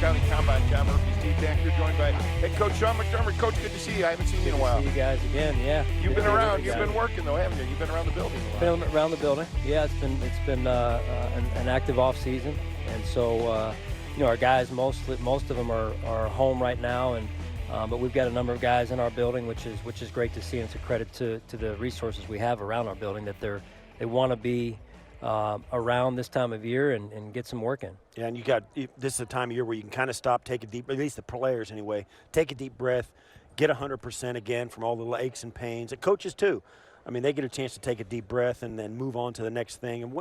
County Combine. John Murphy, Steve Dack. You're joined by Head Coach Sean McDermott. Coach, good to see you. I haven't seen you in a while. Good to see you guys again, yeah. You've been around. You've been working, though, haven't you? You've been around the building a lot. Been around the building. Yeah, it's been an active off season, and so our guys most of them are home right now, and but we've got a number of guys in our building, which is great to see, and it's a credit to the resources we have around our building that they want to be around this time of year and get some work in. Yeah, and this is a time of year where you can kind of stop, take a deep, at least the players anyway, take a deep breath, get 100% again from all the aches and pains. And coaches too. I mean, they get a chance to take a deep breath and then move on to the next thing. And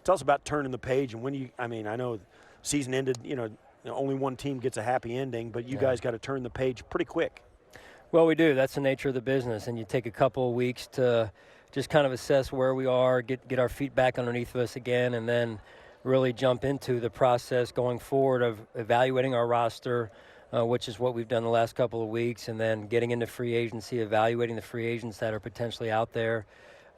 tell us about turning the page and I know season ended, only one team gets a happy ending, but you guys got to turn the page pretty quick. Well, we do. That's the nature of the business, and you take a couple of weeks to just kind of assess where we are, get our feet back underneath us again, and then really jump into the process going forward of evaluating our roster, which is what we've done the last couple of weeks, and then getting into free agency, evaluating the free agents that are potentially out there,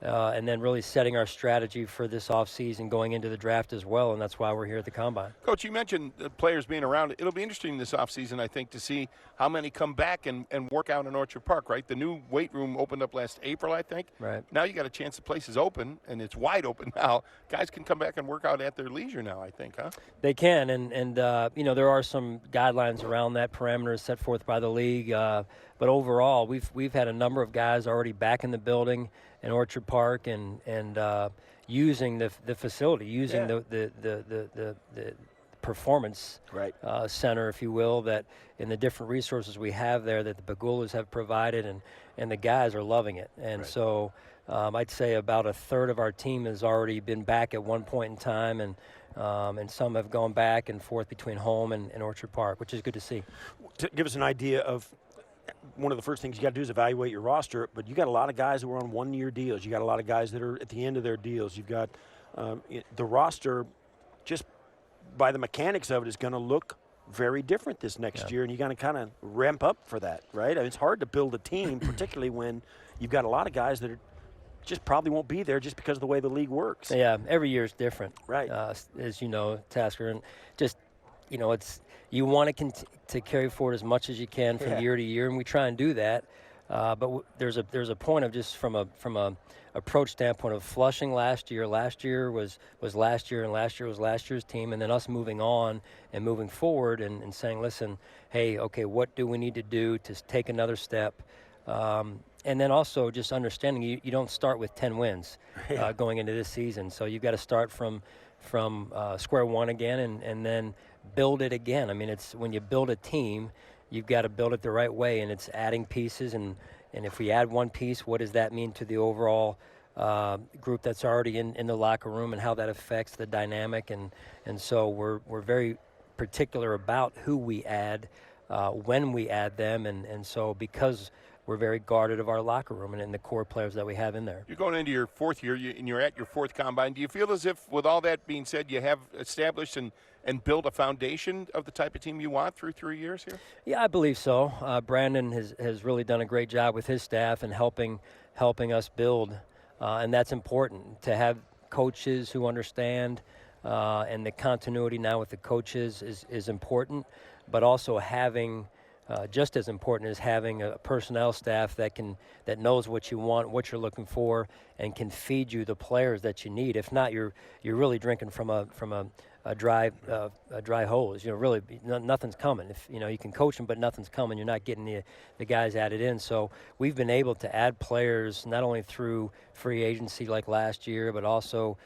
and then really setting our strategy for this offseason going into the draft as well, and that's why we're here at the Combine. Coach, you mentioned the players being around. It'll be interesting this offseason, I think, to see how many come back and work out in Orchard Park, right? The new weight room opened up last April, I think. Right. Now you got a chance the place is open, and it's wide open now. Guys can come back and work out at their leisure now, I think, huh? They can, and there are some guidelines around that, parameters set forth by the league. But overall, we've had a number of guys already back in the building in Orchard Park and using the facility, using the performance center, if you will, that in the different resources we have there that the Pagulas have provided, and the guys are loving it. And so I'd say about a third of our team has already been back at one point in time, and some have gone back and forth between home and Orchard Park, which is good to see. To give us an idea of one of the first things you got to do is evaluate your roster, but you got a lot of guys who are on one-year deals. You got a lot of guys that are at the end of their deals. You've got the roster, just by the mechanics of it, is going to look very different this next year, and you got to kind of ramp up for that, right? I mean, it's hard to build a team, particularly when you've got a lot of guys that just probably won't be there just because of the way the league works. Yeah, every year is different, right? As you know, Tasker, and just you want to carry forward as much as you can from year to year, and we try and do that. But there's a point of just from a approach standpoint of flushing last year. Last year was last year, and last year was last year's team, and then us moving on and moving forward and saying, listen, hey, okay, what do we need to do to take another step? And then also just understanding you don't start with 10 wins going into this season, so you've got to start from square one again and then build it again. I mean, it's when you build a team, you've got to build it the right way, and it's adding pieces. And if we add one piece, what does that mean to the overall group that's already in the locker room, and how that affects the dynamic? And so we're very particular about who we add, when we add them, and so because we're very guarded of our locker room and in the core players that we have in there. You're going into your fourth year, and you're at your fourth Combine. Do you feel as if, with all that being said, you have established and built a foundation of the type of team you want through 3 years here? Yeah, I believe so. Brandon has really done a great job with his staff and helping us build, and that's important to have coaches who understand, and the continuity now with the coaches is important, but also having just as important as having a personnel staff that knows what you want, what you're looking for, and can feed you the players that you need. If not, you're really drinking from a dry hose. Really nothing's coming. If you can coach them, but nothing's coming. You're not getting the guys added in. So we've been able to add players not only through free agency like last year, but also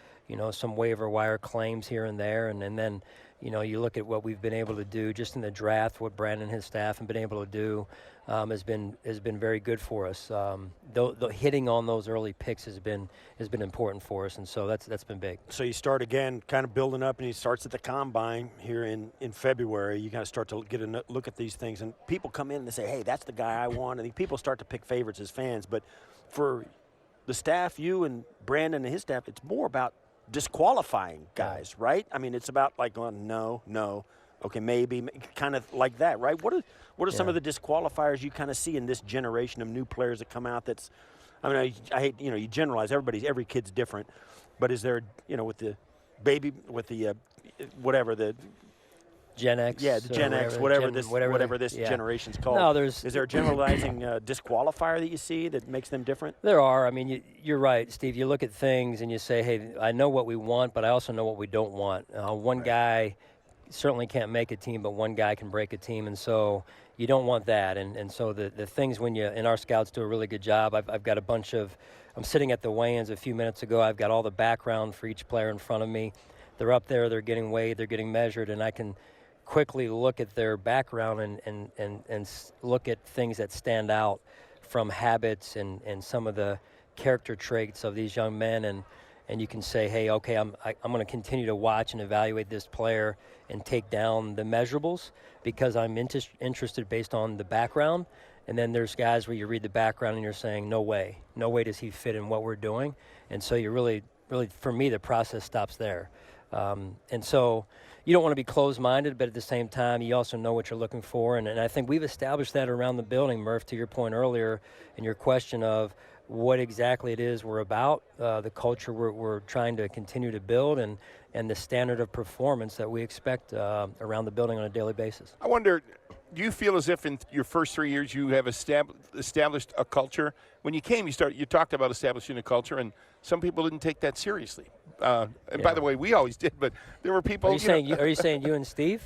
some waiver wire claims here and there, and then. You look at what we've been able to do just in the draft, what Brandon and his staff have been able to do has been very good for us. The hitting on those early picks has been important for us, and so that's been big. So you start again, kind of building up, and he starts at the Combine here in February. You got to start to get a look at these things, and people come in and they say, hey, that's the guy I want, and people start to pick favorites as fans. But for the staff, you and Brandon and his staff, it's more about disqualifying guys, right? I mean, it's about like, oh, no, okay, maybe, kind of like that, right? What are some of the disqualifiers you kind of see in this generation of new players that come out? That's, I mean, I hate, you generalize. Every kid's different, but is there, with the baby, with the whatever, the Gen X. Yeah, the Gen X, whatever this yeah. generation's called. No, is there a generalizing disqualifier that you see that makes them different? There are. I mean, you're right, Steve. You look at things and you say, hey, I know what we want, but I also know what we don't want. One guy certainly can't make a team, but one guy can break a team, and so you don't want that. And so the things when you, and our scouts do a really good job. I've got a bunch of, I'm sitting at the weigh-ins a few minutes ago. I've got all the background for each player in front of me. They're up there, they're getting weighed, they're getting measured, and I can quickly look at their background and look at things that stand out from habits and some of the character traits of these young men, and you can say, hey, okay, I'm going to continue to watch and evaluate this player and take down the measurables because I'm interested based on the background. And then there's guys where you read the background and you're saying, no way does he fit in what we're doing. And so you really, for me, the process stops there. And so you don't want to be closed-minded, but at the same time, you also know what you're looking for. And I think we've established that around the building, Murph, to your point earlier in your question of what exactly it is we're about, the culture we're trying to continue to build, and the standard of performance that we expect around the building on a daily basis. I wonder, do you feel as if in your first 3 years you have established a culture? When you came, you talked about establishing a culture, and some people didn't take that seriously. And by the way, we always did, but there were people. Are you saying you and Steve?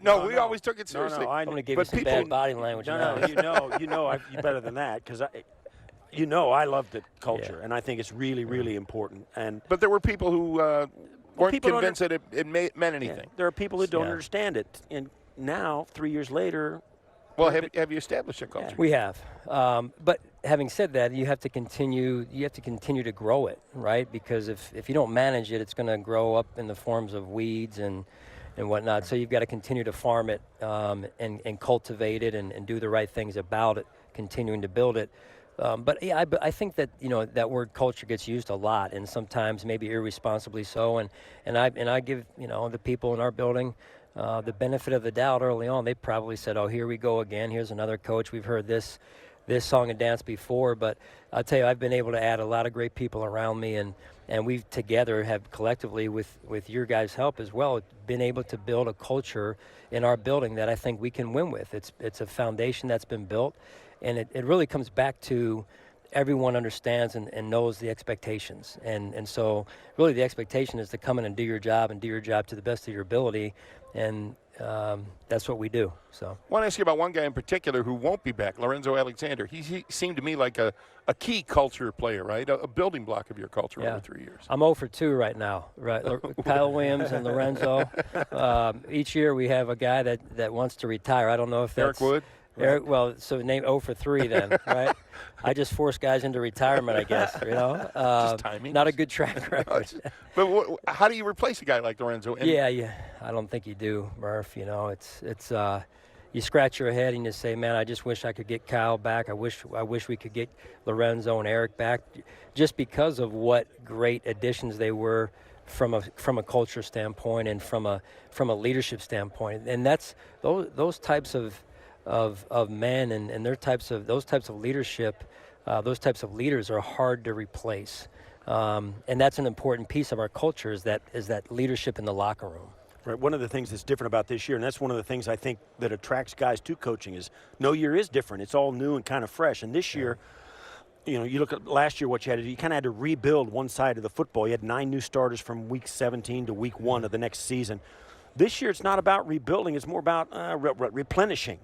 No, we always took it seriously. No, I'm going to give you some bad body language. No, you better than that because I love the culture, and I think it's really, really important. But there were people who weren't convinced that it meant anything. Yeah, there are people who don't understand it, and now 3 years later. Well, have you established a culture? We have, but having said that, you have to continue to grow it, right? Because if you don't manage it, it's going to grow up in the forms of weeds and whatnot. So you've got to continue to farm it and cultivate it and do the right things about it, continuing to build it. But yeah, I think that that word culture gets used a lot, and sometimes maybe irresponsibly so. And I give the people in our building the benefit of the doubt early on. They probably said, "Oh, here we go again. Here's another coach. We've heard this song and dance before." But I'll tell you, I've been able to add a lot of great people around me, and we've together have collectively, with your guys' help as well, been able to build a culture in our building that I think we can win with. It's a foundation that's been built, and it really comes back to everyone understands and knows the expectations. And so really the expectation is to come in and do your job to the best of your ability. And that's what we do. So I want to ask you about one guy in particular who won't be back, Lorenzo Alexander. He seemed to me like a key culture player, right? A building block of your culture over 3 years. I'm 0 for 2 right now, right? Kyle Williams and Lorenzo. Each year we have a guy that wants to retire. I don't know if that's Eric Wood. Eric, well, so name 0 for 3 then, right? I just force guys into retirement, I guess. Just timing. Not a good track record. But how do you replace a guy like Lorenzo? Yeah. I don't think you do, Murph. It's you scratch your head and you say, man, I just wish I could get Kyle back. I wish we could get Lorenzo and Eric back, just because of what great additions they were from a culture standpoint and from a leadership standpoint. And that's those types of men and those types of leadership, those types of leaders are hard to replace, and that's an important piece of our culture is that leadership in the locker room. Right. One of the things that's different about this year, and that's one of the things I think that attracts guys to coaching, is no year is different. It's all new and kind of fresh. And this year, you look at last year, what you had to do, you kind of had to rebuild one side of the football. You had 9 new starters from week 17 to week 1 of the next season. This year, it's not about rebuilding. It's more about replenishing,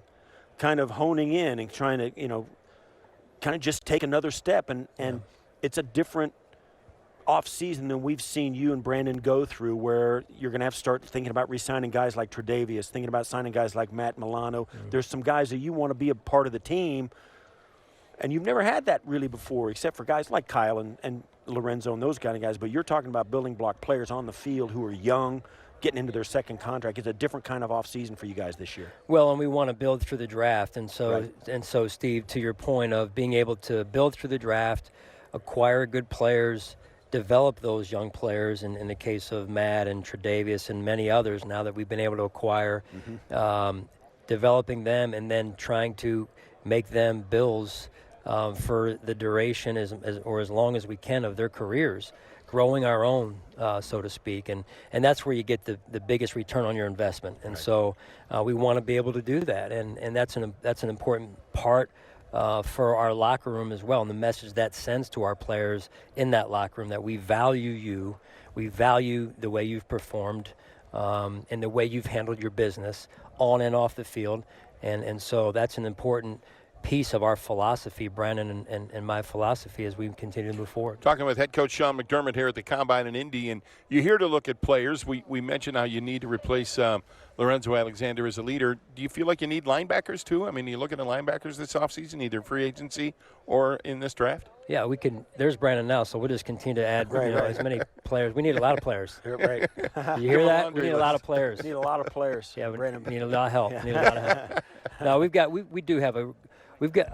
kind of honing in and trying to, kind of just take another step. And it's a different off season than we've seen you and Brandon go through, where you're going to have to start thinking about re-signing guys like Tre'Davious, thinking about signing guys like Matt Milano. There's some guys that you want to be a part of the team, and you've never had that really before, except for guys like Kyle and Lorenzo and those kind of guys. But you're talking about building block players on the field who are young, getting into their second contract. It's a different kind of offseason for you guys this year. Well, and we want to build through the draft. And so, Steve, to your point of being able to build through the draft, acquire good players, develop those young players, in the case of Matt and Tre'Davious and many others now that we've been able to acquire, developing them and then trying to make them Bills for the duration or as long as we can of their careers. growing our own, so to speak, and that's where you get the biggest return on your investment. And so we want to be able to do that, and that's an important part for our locker room as well, and the message that sends to our players in that locker room, that we value you, we value the way you've performed, and the way you've handled your business on and off the field, and so that's an important piece of our philosophy, Brandon and my philosophy, as we continue to move forward. Talking with head coach Sean McDermott here at the Combine in Indy, and you're here to look at players. We mentioned how you need to replace Lorenzo Alexander as a leader. Do you feel like you need linebackers too? I mean, are you looking at linebackers this offseason, either free agency or in this draft? Yeah, we can. There's Brandon now, so we'll just continue to add as many players. We need a lot of players. Right. You hear that? We need a lot of players. We need a lot of players. Yeah, we need a lot of help. We need a lot of help. No, we've got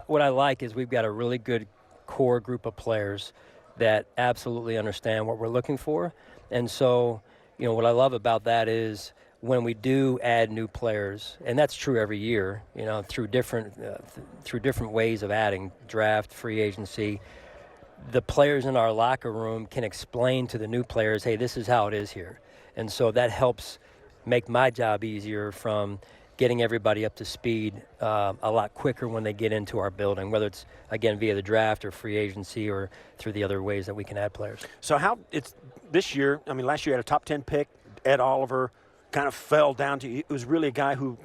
what I like is we've got a really good core group of players that absolutely understand what we're looking for. And so, what I love about that is when we do add new players, and that's true every year, through different ways of adding, draft, free agency, the players in our locker room can explain to the new players, hey, this is how it is here. And so that helps make my job easier from getting everybody up to speed a lot quicker when they get into our building, whether it's, again, via the draft or free agency or through the other ways that we can add players. So it's this year, last year you had a top 10 pick, Ed Oliver, kind of fell down to, it was really a guy who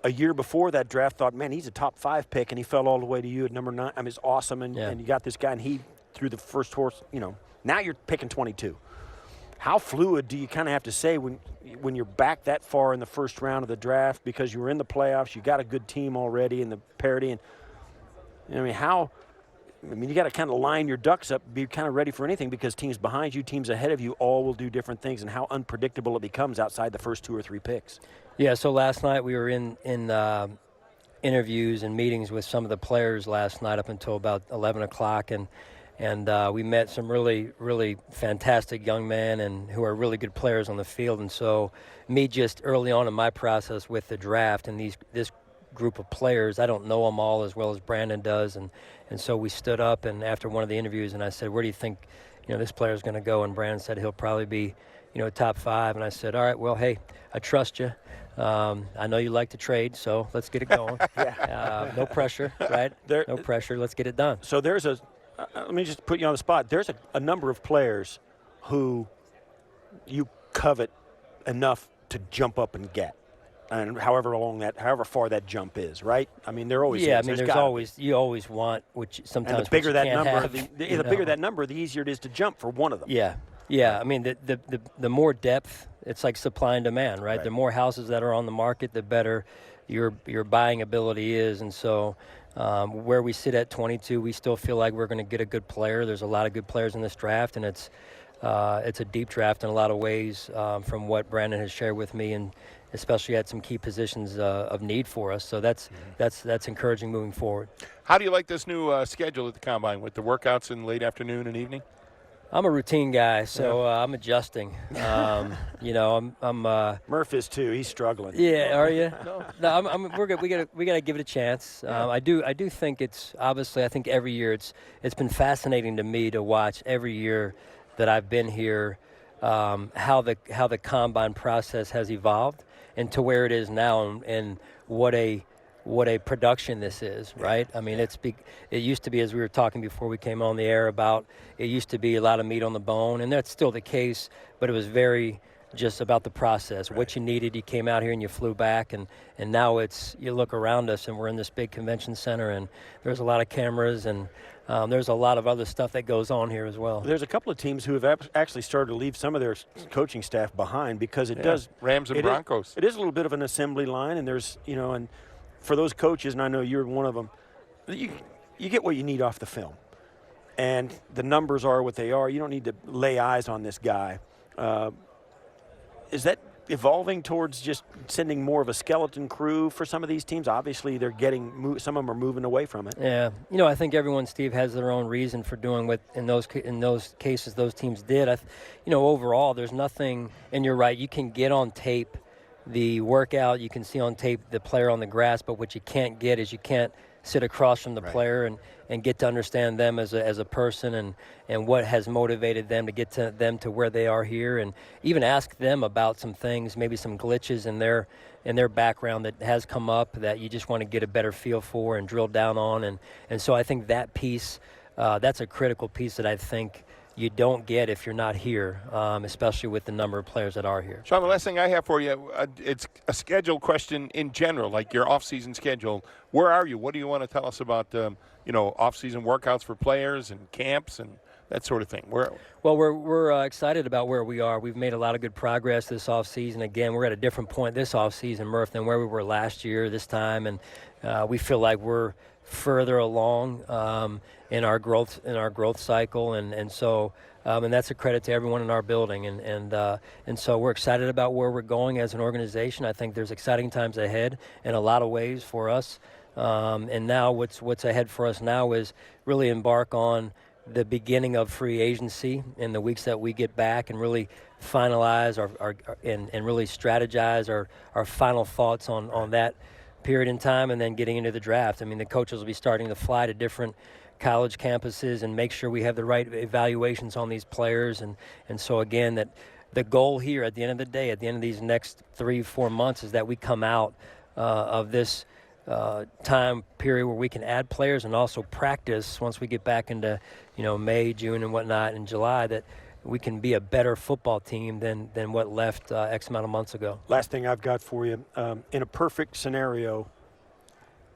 a year before that draft thought, man, he's a top 5 pick, and he fell all the way to you at number 9. It's awesome, and you got this guy, and he threw the first horse, now you're picking 22. How fluid do you kind of have to say when you're back that far in the first round of the draft because you were in the playoffs, you got a good team already in the parity, and you got to kind of line your ducks up, be kind of ready for anything because teams behind you, teams ahead of you, all will do different things, and how unpredictable it becomes outside the first 2 or 3 picks. Yeah, so last night we were in interviews and meetings with some of the players last night up until about 11 o'clock, and we met some really, really fantastic young men and who are really good players on the field. And so me just early on in my process with the draft and this group of players, I don't know them all as well as Brandon does. And so we stood up, and after one of the interviews, and I said, where do you think this player is going to go? And Brandon said he'll probably be top 5. And I said, all right, well, hey, I trust you. I know you like to trade, so let's get it going. No pressure, right? No pressure. Let's get it done. So let me just put you on the spot. There's a number of players who you covet enough to jump up and get, and however far that jump is, right? There always is. You always want, which sometimes and the bigger that number, have, the bigger that number, the easier it is to jump for one of them. Yeah. The more depth, it's like supply and demand, right? The more houses that are on the market, the better your buying ability is, and so. Where we sit at 22, we still feel like we're going to get a good player. There's a lot of good players in this draft, and it's a deep draft in a lot of ways from what Brandon has shared with me, and especially at some key positions of need for us. So that's encouraging moving forward. How do you like this new schedule at the Combine with the workouts in late afternoon and evening? I'm a routine guy, so I'm adjusting. I'm Murph is too. He's struggling. Yeah, are you? No, we're good. We got to give it a chance. I do think it's obviously. I think every year it's been fascinating to me to watch every year that I've been here how the combine process has evolved and to where it is now, and what a production this is, right? It used to be, as we were talking before we came on the air about, it used to be a lot of meat on the bone, and that's still the case, but it was very just about the process. What you needed, you came out here and you flew back, and now you look around us and we're in this big convention center, and there's a lot of cameras, and there's a lot of other stuff that goes on here as well. There's a couple of teams who have actually started to leave some of their coaching staff behind because it does. Rams and Broncos. It is a little bit of an assembly line, and there's, and for those coaches, and I know you're one of them, you get what you need off the film. And the numbers are what they are. You don't need to lay eyes on this guy. Is that evolving towards just sending more of a skeleton crew for some of these teams? Obviously, they're some of them are moving away from it. Yeah. I think everyone, Steve, has their own reason for doing what in those cases those teams did. Overall, there's nothing, and you're right, you can get on tape the workout, you can see on tape the player on the grass, but what you can't get is you can't sit across from the player and get to understand them as a person and what has motivated them to get to them to where they are here, and even ask them about some things, maybe some glitches in their background that has come up that you just want to get a better feel for and drill down on. And so I think that piece, that's a critical piece that I think you don't get if you're not here, especially with the number of players that are here. Sean, the last thing I have for you, it's a schedule question in general, like your off-season schedule. Where are you? What do you want to tell us about, off-season workouts for players and camps and that sort of thing? Well, we're excited about where we are. We've made a lot of good progress this offseason. Again, we're at a different point this offseason, Murph, than where we were last year this time, and we feel like we're further along in our growth cycle, and so that's a credit to everyone in our building, and so we're excited about where we're going as an organization. I think there's exciting times ahead in a lot of ways for us, and now what's ahead for us now is really embark on the beginning of free agency in the weeks that we get back and really finalize and really strategize our final thoughts on that period in time, and then getting into the draft. I mean, the coaches will be starting to fly to different college campuses and make sure we have the right evaluations on these players. And so, again, that the goal here at the end of the day, at the end of these next 3-4 months, is that we come out of this time period where we can add players and also practice once we get back into, May, June, and whatnot, and July, that we can be a better football team than what left X amount of months ago. Last thing I've got for you, in a perfect scenario,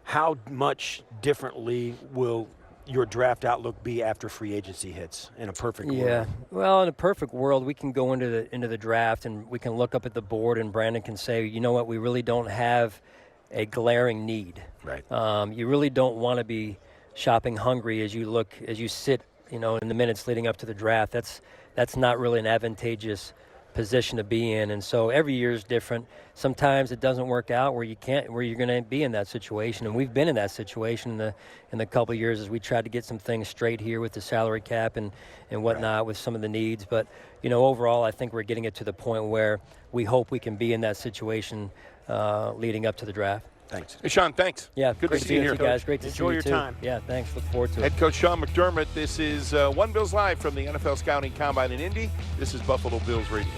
how much differently will your draft outlook be after free agency hits in a perfect world? Yeah, well, in a perfect world, we can go into the draft and we can look up at the board and Brandon can say, you know what, we really don't have a glaring need. Right. You really don't want to be shopping hungry as you sit, in the minutes leading up to the draft. That's not really an advantageous position to be in, and so every year is different. Sometimes it doesn't work out where you're going to be in that situation, and we've been in that situation in the couple of years as we tried to get some things straight here with the salary cap and whatnot with some of the needs. But overall, I think we're getting it to the point where we hope we can be in that situation leading up to the draft. Thanks. Hey, Sean, thanks. Yeah, good to see you here, guys. Great to see you Enjoy your time. Yeah, thanks. Look forward to it. Head Coach Sean McDermott. This is One Bills Live from the NFL Scouting Combine in Indy. This is Buffalo Bills Radio.